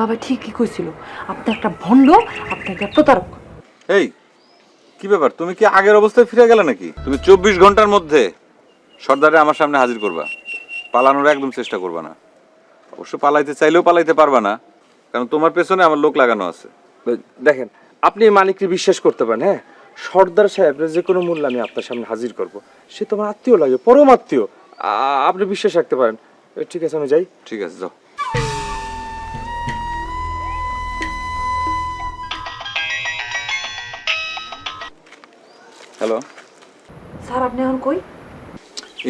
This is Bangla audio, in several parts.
বাবা ঠিকই কইছিল, আপনি একটা ভণ্ড, আপনি একটা প্রতারক। এই কি ব্যাপার, তুমি কি আগের অবস্থায় ফিরে গেলে নাকি? তুমি 24 ঘন্টার মধ্যে সর্দারে আমার সামনে হাজির করবা। পালানোর একদম চেষ্টা করবা না। অবশ্য পালাইতে চাইলেও পালাইতে পারবা না, কারণ তোমার পেছনে আমার লোক লাগানো আছে। দেখেন, আপনি মানিককে বিশ্বাস করতে পারেন। হ্যাঁ, সর্দার সাহেবের যে কোনো মূল্য আমি আপনার সামনে হাজির করব। সে তোমার আত্মীয় লাগে, পরম আত্মীয়। আপনি বিশ্বাস রাখতে পারেন। ঠিক আছে, আমি যাই। ঠিক আছে, যাও। হ্যালো স্যার, আপনি এখন কই?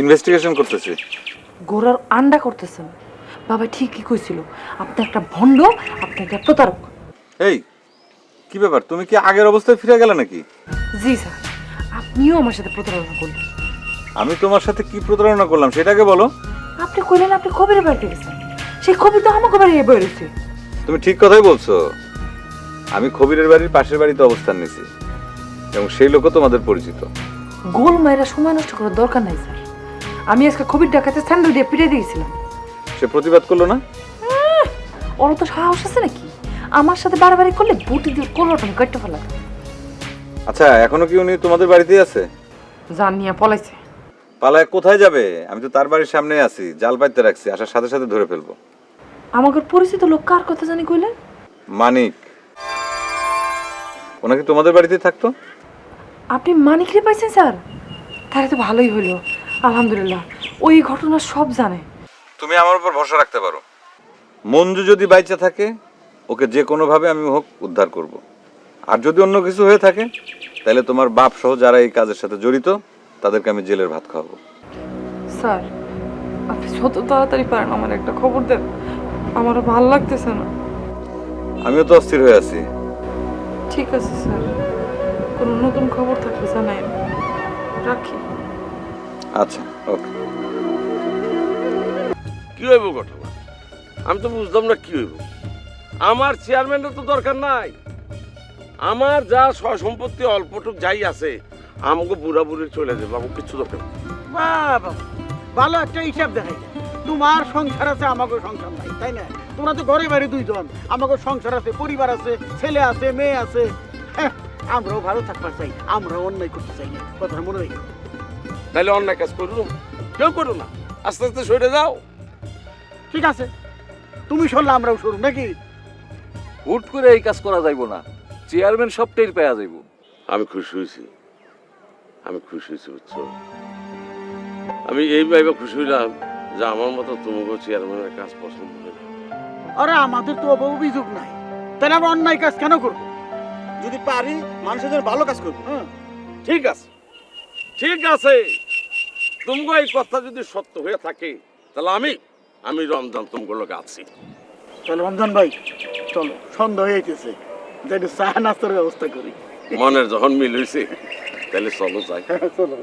ইনভেস্টিগেশন করতেছি। গোড়ার আন্ডা করতেছেন। বাবা ঠিকই কইছিল, আপনি একটা ভণ্ড, আপনি একটা প্রতারক। এই কি ব্যাপার, তুমি কি আগের অবস্থায় ফিরে গেলে নাকি? জি স্যার, আপনিও আমার সাথে প্রতারণা করলেন। আমি তোমার সাথে কি প্রতারণা করলাম সেটাকে বলো। আপনি কইলেন আপনি খবরের বাড়িতে গেছেন, সেই খবর তো আমাকে বাড়ি বেরোচ্ছে। তুমি ঠিক কথাই বলছো। আমি খবিরের বাড়ির পাশের বাড়িতে অবস্থান নিছি এবং সেই লোকও তোমাদের পরিচিত। গোল মায়েরা সময় নষ্ট করার দরকার নাই স্যার। আমি আজকে খবির ডাকাতে স্যান্ডেল দিয়ে পিটে দিয়েছিলাম। সে প্রতিবাদ করলো না? ওর তো সাহস আছে নাকি? আমার সাথে বাড়াবাড়ি করলে বুটি দিয়ে কোলটা কাটতে ফেলা। আচ্ছা, এখনো কি উনি তোমাদের বাড়িতেই আছে? জান নিয়ে পলাইছে। পালায় কোথায় যাবে? আমি তো তার বাড়ির সামনে আছি, জাল পাইতে রাখছি, আসার সাথে সাথে ধরে ফেলবো। আমাকে পরিচিত লোক কার কথা জানি কইলেন? মানিক। ওনাকে তোমাদের বাড়িতেই থাকতো। আপনি মানিকরে পাইছেন স্যার? তাহলে তো ভালোই হইলো, আলহামদুলিল্লাহ। ওই ঘটনা সব জানে। তুমি আমার উপর ভরসা রাখতে পারো। মঞ্জু যদি বাইচা থাকে, ওকে যে কোনোভাবে আমি হোক উদ্ধার করব। আর যদি অন্য কিছু হয়ে থাকে, তাহলে তোমার বাপ সহ যারা এই কাজের সাথে জড়িত তাদেরকে আমি জেলের ভাত খাওয়াবো। স্যার, আপনি যত তাড়াতাড়ি পারেন আমার একটা খবর দেন, আমার ভালো লাগতেছে না। আমিও তো অস্থির হয়ে আছি। ঠিক আছে স্যার, কোনো নতুন খবর থাকলে জানাই। রাখি। আচ্ছা, ওকে। কি হইব ঘটনা? আমি তো বুঝলাম না কি হইব। আমার চেয়ারম্যানের তো দরকার নাই। আমার যা সম্পত্তি অল্পটুক যাই আছে, আমাকে বুড়া বুড়ি চলে যাবে, আমাকে কিছু দরকার নেই। বাবা, ভালো একটা হিসাব দেখাই। তোমার সংসার আছে, আমাকে সংসার নাই, তাই না? তোমরা তো ঘরে বাইরে দুইজন, আমাকে সংসার আছে, পরিবার আছে, ছেলে আছে, মেয়ে আছে। হ্যাঁ, আমরাও ভালো থাকবার চাই, আমরাও অন্যায় করতে চাই না, কথাটা মনে রাখি। তাহলে অন্যায় কাজ করুন, কেউ করো না, আস্তে আস্তে সরে যাও। ঠিক আছে, তুমি সরলে আমরাও সরু নাকি? হুট করে এই কাজ করা যাইব না, চেয়ারম্যান সব টের পাওয়া যাইব। আমি খুশি হয়েছি, আমি খুশি হয়েছি, বুঝছো? আমি এই ভাইবা খুশি হইলাম যে আমার মতো তোমাকে চেয়ারম্যানের কাজ পছন্দ হয় না। আরে আমাদের তো অভিযোগ নাই, তাহলে আমরা অন্যায় কাজ কেন করবো? যদি পারি মানুষের জন্য ভালো কাজ করবো। হ্যাঁ, ঠিক আছে, ঠিক আছে। তোমাকে এই কথা যদি সত্য হয়ে থাকে, তাহলে আমি রমজান তোমার লোক আছি। চলো রমজান ভাই, চলো, সন্ধ্যা হয়ে যেতেছে, যাই চা নাস্তার ব্যবস্থা করি। মনের যখন মিল হয়েছে, তাহলে চলো যাই। চলো।